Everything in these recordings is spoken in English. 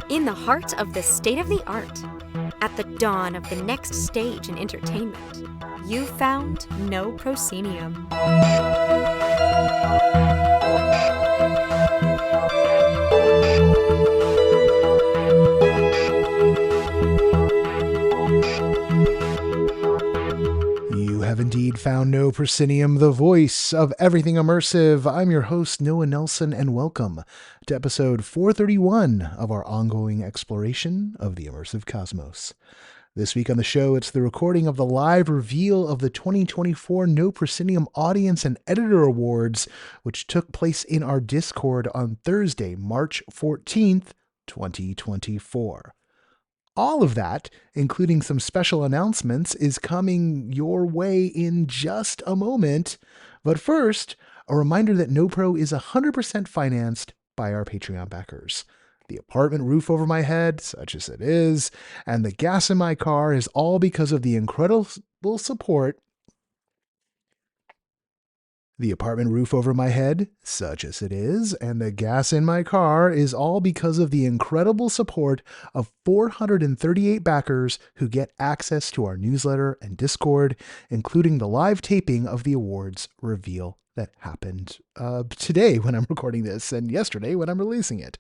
In the heart of the state-of-the-art, at the dawn of the next stage in entertainment, you found no Proscenium. You have indeed found no Proscenium, the voice of everything immersive. I'm your host, Noah Nelson, and welcome to episode 431 of our ongoing exploration of the immersive cosmos. This week on the show, it's the recording of the live reveal of the 2024 No Proscenium Audience and Editor Awards, which took place in our Discord on Thursday, March 14th, 2024. All of that, including some special announcements, is coming your way in just a moment. But first, a reminder that NoPro is 100% financed by our Patreon backers. The apartment roof over my head, such as it is, and the gas in my car is all because of the incredible support. The apartment roof over my head, such as it is, and the gas in my car is all because of the incredible support of 438 backers who get access to our newsletter and Discord, including the live taping of the awards reveal that happened today when I'm recording this and yesterday when I'm releasing it.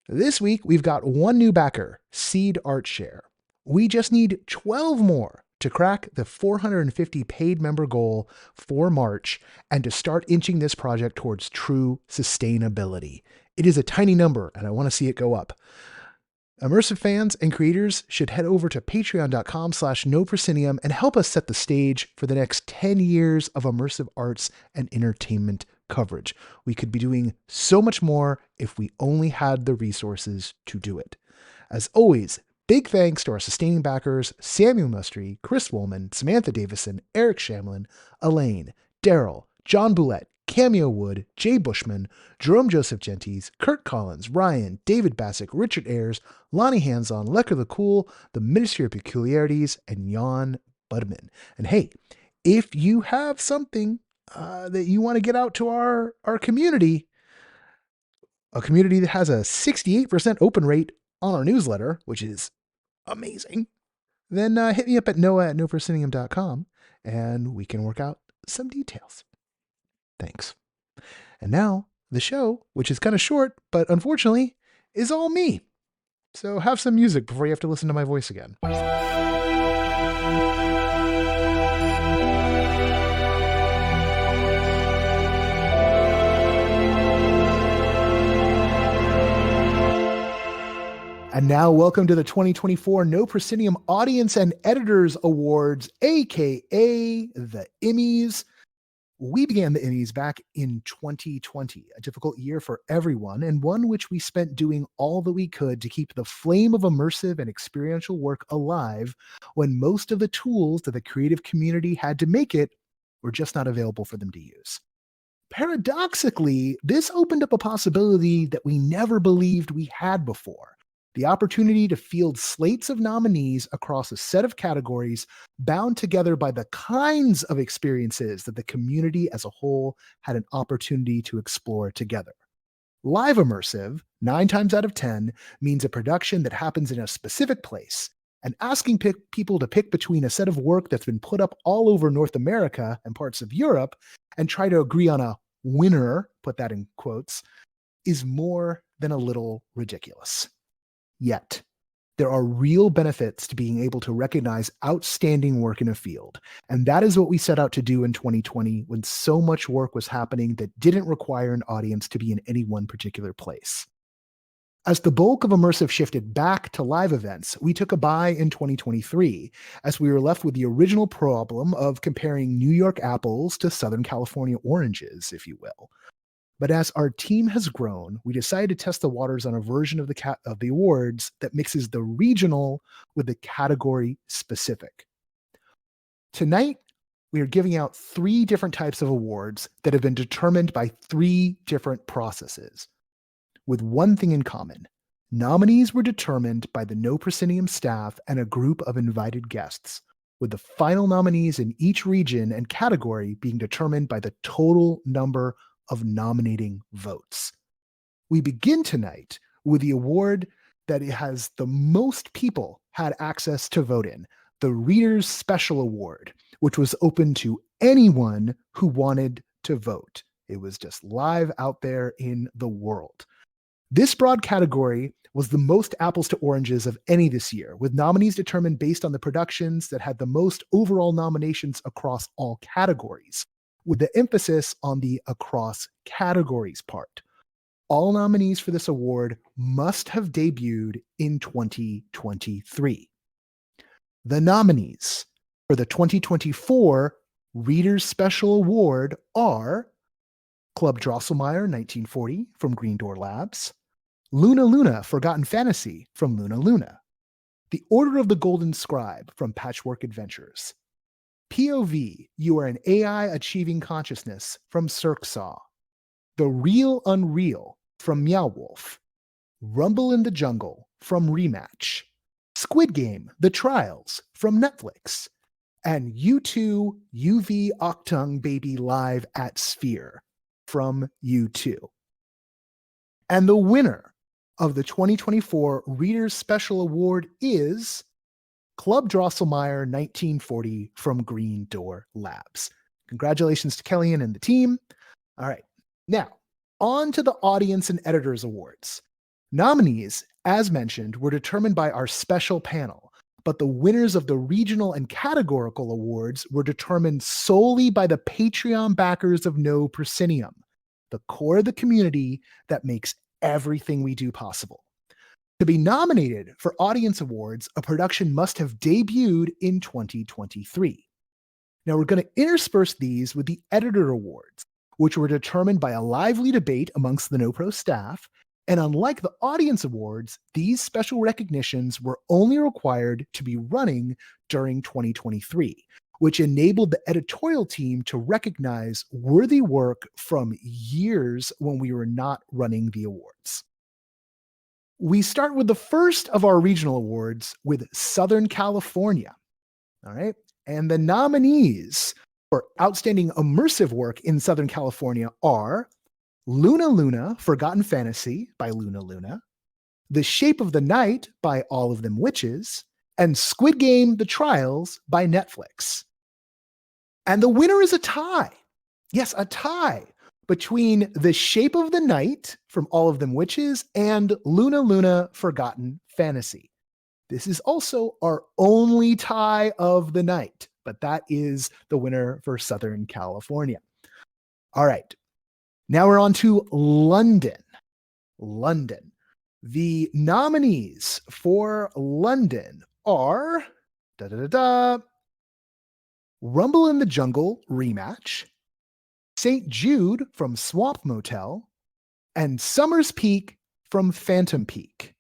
This week, we've got one new backer, Seed Art Share. We just need 12 more to crack the 450 paid member goal for March and to start inching this project towards true sustainability. It is a tiny number, and I want to see it go up. Immersive fans and creators should head over to patreon.com/noproscenium and help us set the stage for the next 10 years of immersive arts and entertainment coverage. We could be doing so much more if we only had the resources to do it. As always, big thanks to our sustaining backers, Samuel Mustry, Chris Woolman, Samantha Davison, Eric Shamlin, Elaine, Daryl, John Boulette, Cameo Wood, Jay Bushman, Jerome Joseph Gentis, Kurt Collins, Ryan, David Bassick, Richard Ayers, Lonnie Hands-On, Lecker the Cool, the Ministry of Peculiarities, and Jan Budman. And hey, if you have something that you want to get out to our community, a community that has a 68% open rate on our newsletter, which is amazing, then hit me up at noah@noproscenium.com and we can work out some details. Thanks. And now the show, which is kind of short, but unfortunately is all me. So have some music before you have to listen to my voice again. And now, welcome to the 2024 No Proscenium Audience and Editors Awards, aka the Emmys. We began the Emmys back in 2020, a difficult year for everyone, and one which we spent doing all that we could to keep the flame of immersive and experiential work alive when most of the tools that the creative community had to make it were just not available for them to use. Paradoxically, this opened up a possibility that we never believed we had before. The opportunity to field slates of nominees across a set of categories bound together by the kinds of experiences that the community as a whole had an opportunity to explore together. Live immersive, 9 times out of 10, means a production that happens in a specific place, and asking people to pick between a set of work that's been put up all over North America and parts of Europe and try to agree on a winner, put that in quotes, is more than a little ridiculous. Yet, there are real benefits to being able to recognize outstanding work in a field, and that is what we set out to do in 2020 when so much work was happening that didn't require an audience to be in any one particular place. As the bulk of immersive shifted back to live events, we took a bye in 2023, as we were left with the original problem of comparing New York apples to Southern California oranges, if you will. But as our team has grown, we decided to test the waters on a version of the awards that mixes the regional with the category specific. Tonight, we are giving out 3 different types of awards that have been determined by 3 different processes, with one thing in common. Nominees were determined by the No Proscenium staff and a group of invited guests, with the final nominees in each region and category being determined by the total number of nominating votes. We begin tonight with the award that it has the most people had access to vote in, the Reader's Special Award, which was open to anyone who wanted to vote. It was just live out there in the world. This broad category was the most apples to oranges of any this year, with nominees determined based on the productions that had the most overall nominations across all categories, with the emphasis on the across categories part. All nominees for this award must have debuted in 2023. The nominees for the 2024 Reader's Special Award are Club Drosselmeyer 1940 from Green Door Labs, Luna Luna Forgotten Fantasy from Luna Luna, The Order of the Golden Scribe from Patchwork Adventures, POV You Are an AI Achieving Consciousness from Cirquesaw, The Real Unreal from Meow Wolf, Rumble in the Jungle from Rematch, Squid Game The Trials from Netflix, and U2 UV Octung Baby Live at Sphere from U2. And the winner of the 2024 Reader's Special Award is Club Drosselmeyer 1940 from Green Door Labs. Congratulations to Kellyanne and the team. All right, now on to the Audience and Editors Awards. Nominees, as mentioned, were determined by our special panel, but the winners of the regional and categorical awards were determined solely by the Patreon backers of No Proscenium, the core of the community that makes everything we do possible. To be nominated for audience awards, a production must have debuted in 2023. Now we're going to intersperse these with the editor awards, which were determined by a lively debate amongst the NoPro staff. And unlike the audience awards, these special recognitions were only required to be running during 2023, which enabled the editorial team to recognize worthy work from years when we were not running the awards. We start with the first of our regional awards with Southern California. All right. And the nominees for outstanding immersive work in Southern California are Luna Luna Forgotten Fantasy by Luna Luna, The Shape of the Night by All of Them Witches, and Squid Game The Trials by Netflix. And the winner is a tie. Yes, a tie between The Shape of the Night from All of Them Witches and Luna Luna Forgotten Fantasy. This is also our only tie of the night, but that is the winner for Southern California. All right. Now we're on to London. London. The nominees for London are Rumble in the Jungle Rematch, St. Jude from Swamp Motel, and Summer's Peak from Phantom Peak.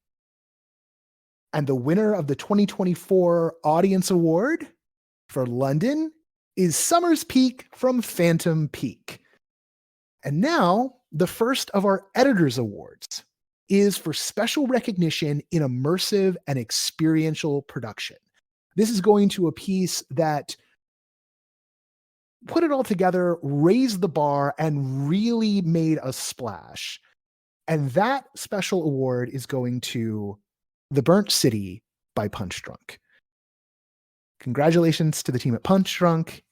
And the winner of the 2024 Audience Award for London is Summer's Peak from Phantom Peak. And now the first of our Editors Awards is for special recognition in immersive and experiential production. This is going to a piece that put it all together, raised the bar, and really made a splash. And that special award is going to The Burnt City by Punch Drunk. Congratulations to the team at Punch Drunk.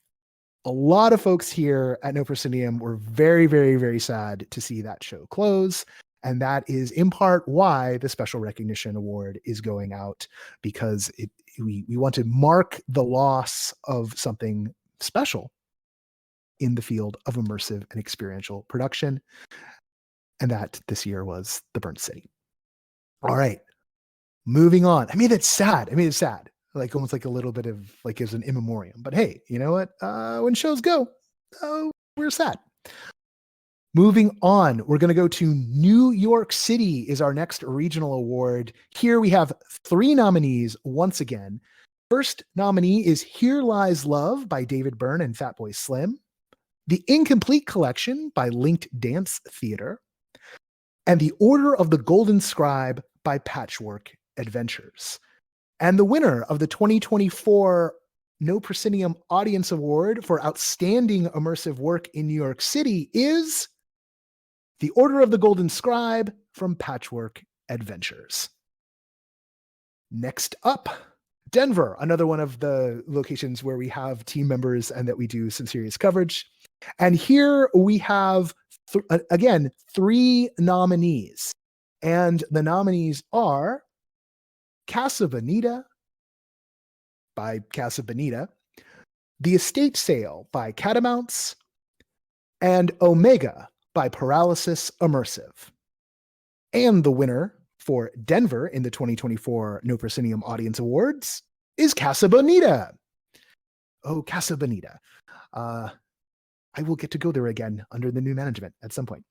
A lot of folks here at No Proscenium were very, very, very sad to see that show close. And that is in part why the Special Recognition Award is going out, because we want to mark the loss of something special in the field of immersive and experiential production. And that this year was The Burnt City. All right, moving on. I mean, it's sad. Like almost like a little bit of like as an in memoriam. But hey, you know what? When shows go, we're sad. Moving on, we're going to go to New York City is our next regional award. Here we have 3 nominees once again. First nominee is Here Lies Love by David Byrne and Fatboy Slim, The Incomplete Collection by Linked Dance Theater, and The Order of the Golden Scribe by Patchwork Adventures. And the winner of the 2024 No Proscenium Audience Award for Outstanding Immersive Work in New York City is The Order of the Golden Scribe from Patchwork Adventures. Next up, Denver, another one of the locations where we have team members and that we do some serious coverage. And here we have, again, 3 nominees. And the nominees are Casa Bonita by Casa Bonita, The Estate Sale by Catamounts, and Omega by Paralysis Immersive. And the winner for Denver in the 2024 No Proscenium Audience Awards is Casa Bonita. Oh, Casa Bonita. I will get to go there again under the new management at some point.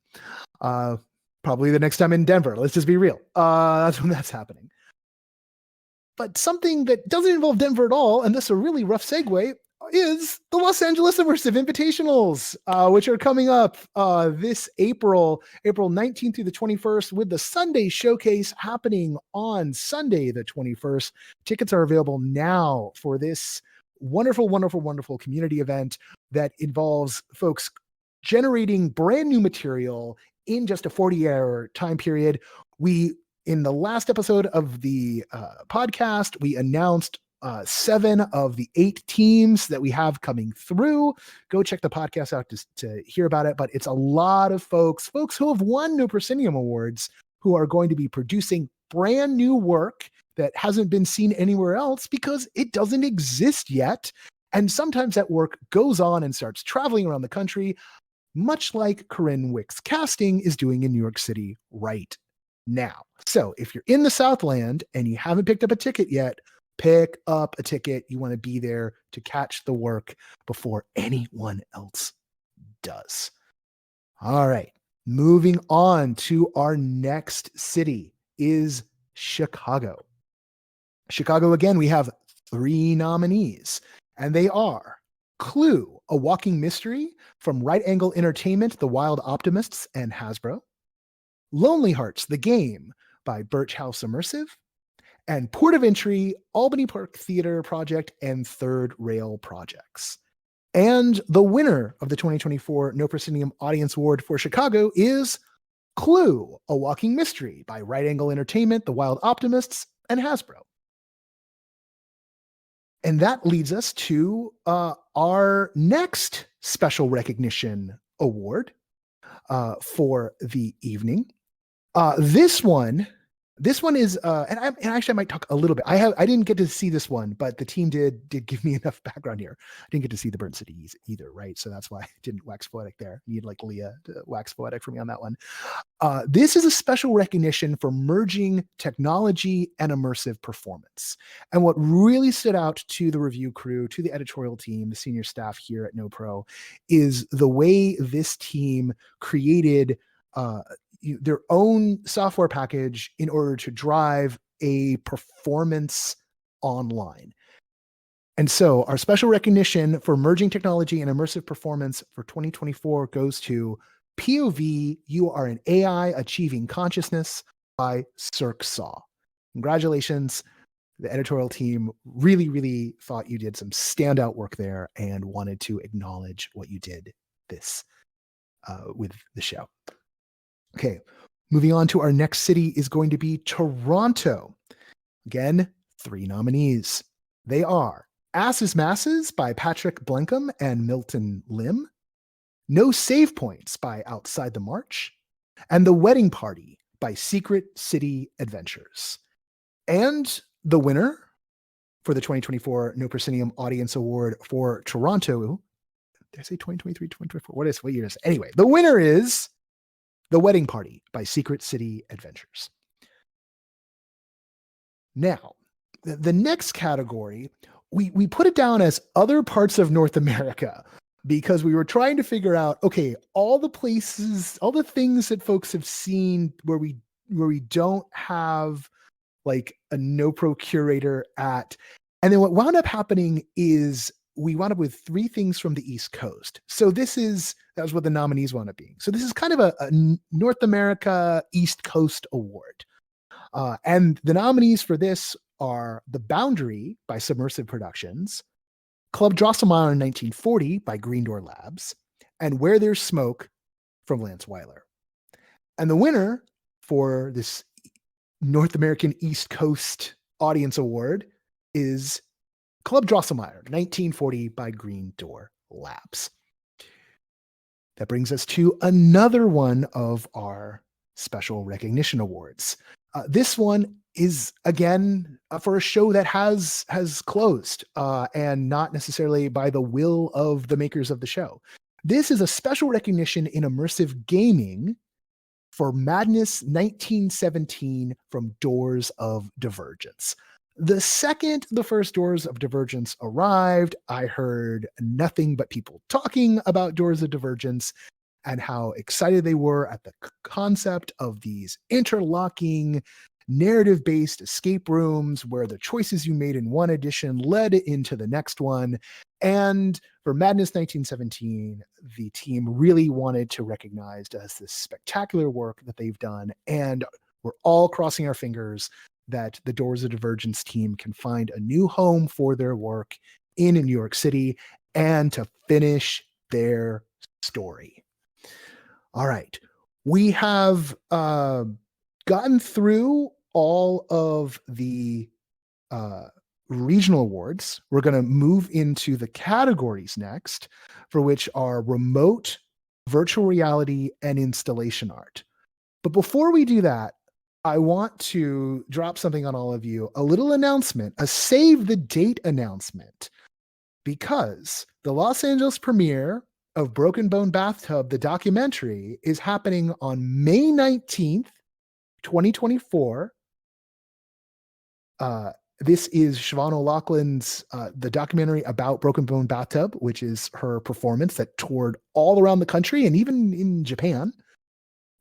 Probably the next time in Denver. Let's just be real. That's when that's happening. But something that doesn't involve Denver at all, and this is a really rough segue, is the Los Angeles Immersive Invitationals, which are coming up this April 19th through the 21st, with the Sunday showcase happening on Sunday the 21st. Tickets are available now for this wonderful, wonderful, wonderful community event that involves folks generating brand new material in just a 40-hour time period. In the last episode of the podcast, we announced 7 of the 8 teams that we have coming through. Go check the podcast out to hear about it. But it's a lot of folks who have won No Proscenium Awards, who are going to be producing brand new work that hasn't been seen anywhere else because it doesn't exist yet. And sometimes that work goes on and starts traveling around the country, much like Corinne Wick's casting is doing in New York City right now. So if you're in the Southland and you haven't picked up a ticket yet, pick up a ticket. You want to be there to catch the work before anyone else does. All right. Moving on to our next city is Chicago. Chicago, again, we have 3 nominees, and they are Clue, a walking mystery from Right Angle Entertainment, The Wild Optimists, and Hasbro. Lonely Hearts, the game by Birch House Immersive, and Port of Entry, Albany Park Theater Project, and Third Rail Projects. And the winner of the 2024 No Proscenium Audience Award for Chicago is Clue, a walking mystery by Right Angle Entertainment, The Wild Optimists, and Hasbro. And that leads us to our next special recognition award for the evening. This one is, and actually I might talk a little bit. I didn't get to see this one, but the team did give me enough background here. I didn't get to see the Burnt City either, right? So that's why I didn't wax poetic there. I need like Leah to wax poetic for me on that one. This is a special recognition for merging technology and immersive performance. And what really stood out to the review crew, to the editorial team, the senior staff here at NoPro, is the way this team created their own software package in order to drive a performance online. And so our special recognition for merging technology and immersive performance for 2024 goes to POV, You Are an AI Achieving Consciousness by Cirque Saw. Congratulations. The editorial team really, really thought you did some standout work there and wanted to acknowledge what you did with the show. Okay, moving on to our next city is going to be Toronto. Again, 3 nominees. They are Asses Masses by Patrick Blenkum and Milton Lim, No Save Points by Outside the March, and The Wedding Party by Secret City Adventures. And the winner for the 2024 No Proscenium Audience Award for Toronto, did I say 2023, 2024? What year is it? Anyway, the winner is The Wedding Party by Secret City Adventures. Now, the next category, we put it down as other parts of North America because we were trying to figure out, okay, all the places, all the things that folks have seen where we don't have like a NoPro curator at. And then what wound up happening is we wound up with 3 things from the East Coast. So that was what the nominees wound up being. So this is kind of a North America East Coast award. And the nominees for this are The Boundary by Submersive Productions, Club Drosselmeyer in 1940 by Green Door Labs, and Where There's Smoke from Lance Weiler. And the winner for this North American East Coast Audience Award is Club Drosselmeyer, 1940 by Green Door Labs. That brings us to another one of our special recognition awards. This one is, again, for a show that has closed and not necessarily by the will of the makers of the show. This is a special recognition in immersive gaming for Madness 1917 from Doors of Divergence. The second the first Doors of Divergence arrived, I heard nothing but people talking about Doors of Divergence and how excited they were at the concept of these interlocking narrative-based escape rooms where the choices you made in one edition led into the next one. And for Madness 1917, the team really wanted to recognize as this spectacular work that they've done. And we're all crossing our fingers that the Doors of Divergence team can find a new home for their work in New York City and to finish their story. All right. We have gotten through all of the regional awards. We're going to move into the categories next, for which are remote, virtual reality, and installation art. But before we do that, I want to drop something on all of you, a little announcement, a save the date announcement, because the Los Angeles premiere of Broken Bone Bathtub, the documentary, is happening on May 19th, 2024. This is Siobhan O'Loughlin's the documentary about Broken Bone Bathtub, which is her performance that toured all around the country and even in Japan.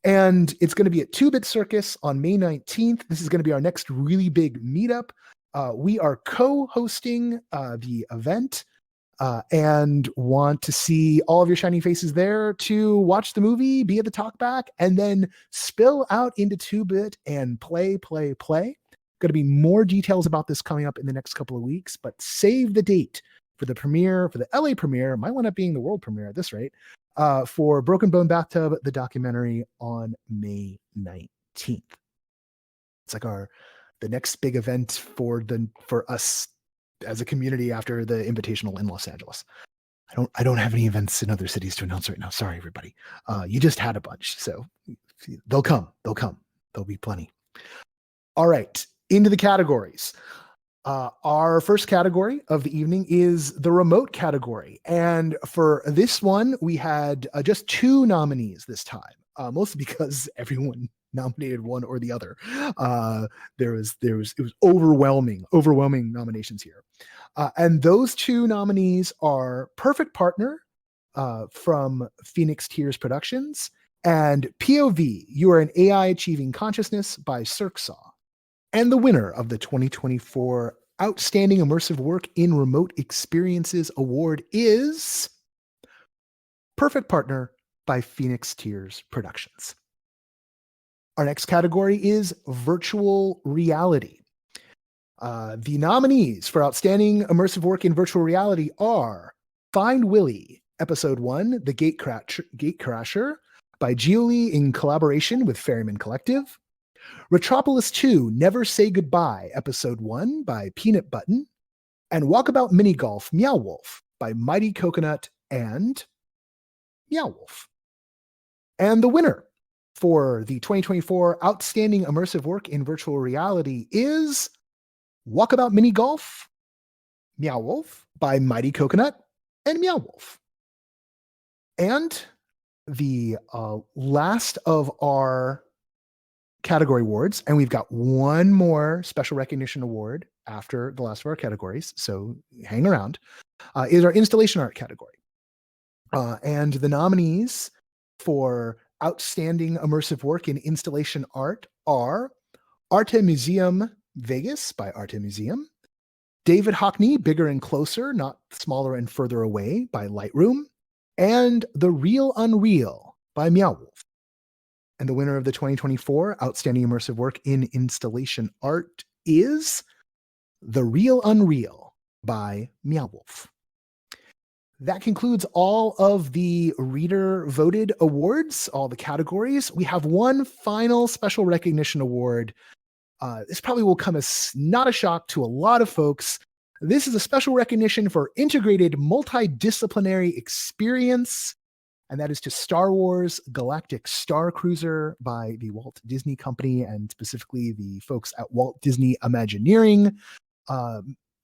And it's going to be at 2-Bit Circus on May 19th. This is going to be our next really big meetup. We are co-hosting the event and want to see all of your shiny faces there to watch the movie, be at the talkback, and then spill out into 2-Bit and play. Going to be more details about this coming up in the next couple of weeks, but save the date for the premiere, for the LA premiere, might wind up being the world premiere at this rate, for Broken Bone Bathtub, the documentary, on May 19th. It's like the next big event for us as a community after the Invitational in Los Angeles. I don't have any events in other cities to announce right now. Sorry, everybody. You just had a bunch, so they'll come. There'll be plenty. All right, into the categories. Our first category of the evening is the remote category. And for this one, we had just 2 nominees this time, mostly because everyone nominated one or the other. It was overwhelming nominations here. And those 2 nominees are Perfect Partner from Phoenix Tears Productions and POV, You Are an AI Achieving Consciousness by Cirksaw. And the winner of the 2024 Outstanding Immersive Work in Remote Experiences Award is Perfect Partner by Phoenix Tears Productions. Our next category is virtual reality. The nominees for Outstanding Immersive Work in Virtual Reality are Find Willy, Episode 1, The Gatecrasher by Gioli in collaboration with Ferryman Collective, Retropolis 2, Never Say Goodbye, Episode 1 by Peanut Button, and Walkabout Mini Golf, Meow Wolf by Mighty Coconut and Meow Wolf. And the winner for the 2024 Outstanding Immersive Work in Virtual Reality is Walkabout Mini Golf, Meow Wolf by Mighty Coconut and Meow Wolf. And the last of our category awards, and we've got one more special recognition award after the last of our categories, so hang around, is our installation art category. And the nominees for Outstanding Immersive Work in Installation Art are Arte Museum Vegas by Arte Museum, David Hockney, Bigger and Closer, Not Smaller and Further Away by Lightroom, and The Real Unreal by Meow Wolf. And the winner of the 2024 Outstanding Immersive Work in Installation Art is The Real Unreal by Meow Wolf. That concludes all of the reader voted awards, all the categories. We have one final special recognition award. This probably will come as not a shock to a lot of folks. This is a special recognition for integrated multidisciplinary experience, and that is to Star Wars Galactic Star Cruiser by the Walt Disney Company, and specifically the folks at Walt Disney Imagineering.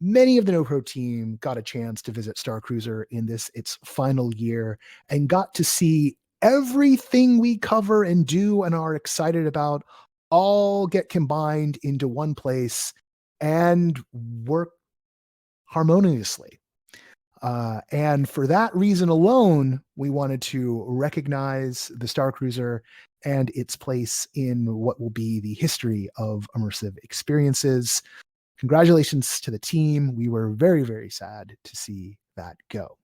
Many of the NoPro team got a chance to visit Star Cruiser in its final year and got to see everything we cover and do and are excited about all get combined into one place and work harmoniously. And for that reason alone, we wanted to recognize the Star Cruiser and its place in what will be the history of immersive experiences. Congratulations to the team. We were very, very sad to see that go.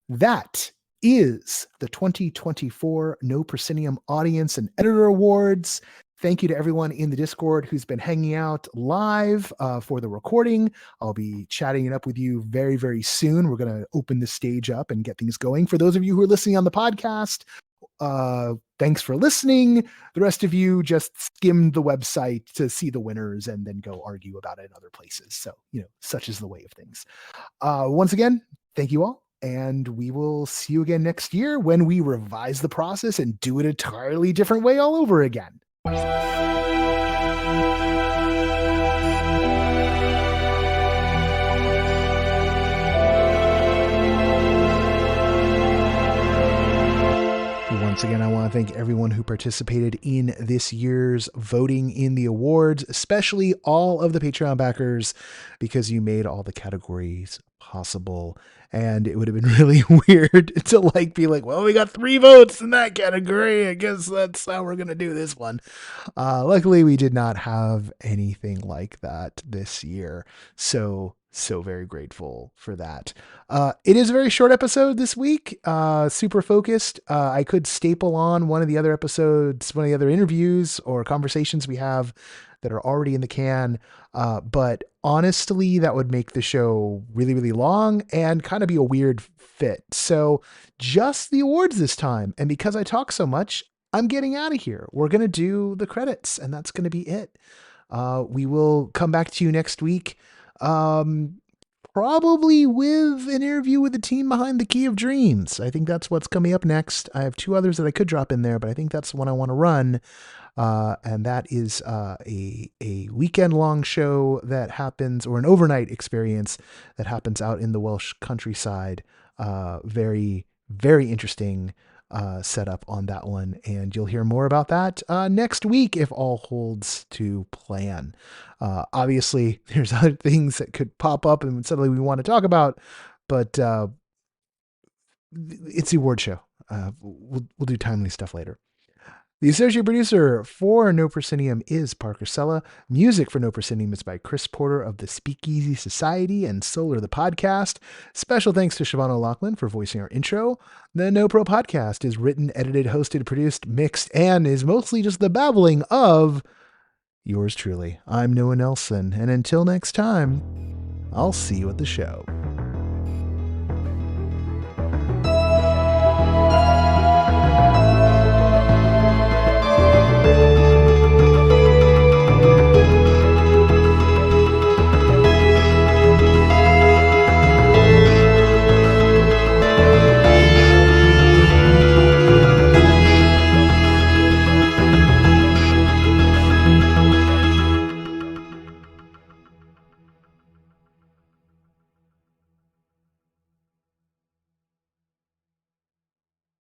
That is the 2024 No Proscenium Audience and Editor Awards. Thank you to everyone in the Discord who's been hanging out live for the recording. I'll be chatting it up with you very, very soon. We're going to open the stage up and get things going. For those of you who are listening on the podcast, thanks for listening. The rest of you just skimmed the website to see the winners and then go argue about it in other places. So, such is the way of things. Once again, thank you all. And we will see you again next year when we revise the process and do it an entirely different way all over again. Once again, I want to thank everyone who participated in this year's voting in the awards, especially all of the Patreon backers, because you made all the categories possible. And it would have been really weird to be like, well, we got 3 votes in that category. I guess that's how we're going to do this one. Luckily, we did not have anything like that this year. So very grateful for that. It is a very short episode this week, super focused. I could staple on one of the other episodes, one of the other interviews or conversations we have that are already in the can. But honestly, that would make the show really, really long and kind of be a weird fit. So just the awards this time. And because I talk so much, I'm getting out of here. We're going to do the credits and that's going to be it. We will come back to you next week. Probably with an interview with the team behind the Key of Dreams. I think that's what's coming up next. I have 2 others that I could drop in there, but I think that's the one I want to run. And that is a weekend long show that happens, or an overnight experience that happens out in the Welsh countryside. Very, very interesting setup on that one. And you'll hear more about that next week if all holds to plan. Obviously, there's other things that could pop up and suddenly we want to talk about, but it's the award show. We'll do timely stuff later. The associate producer for No Proscenium is Parker Sella. Music for No Proscenium is by Chris Porter of the Speakeasy Society and Solar the Podcast. Special thanks to Siobhan O'Loughlin for voicing our intro. The No Pro Podcast is written, edited, hosted, produced, mixed, and is mostly just the babbling of yours truly. I'm Noah Nelson, and until next time, I'll see you at the show.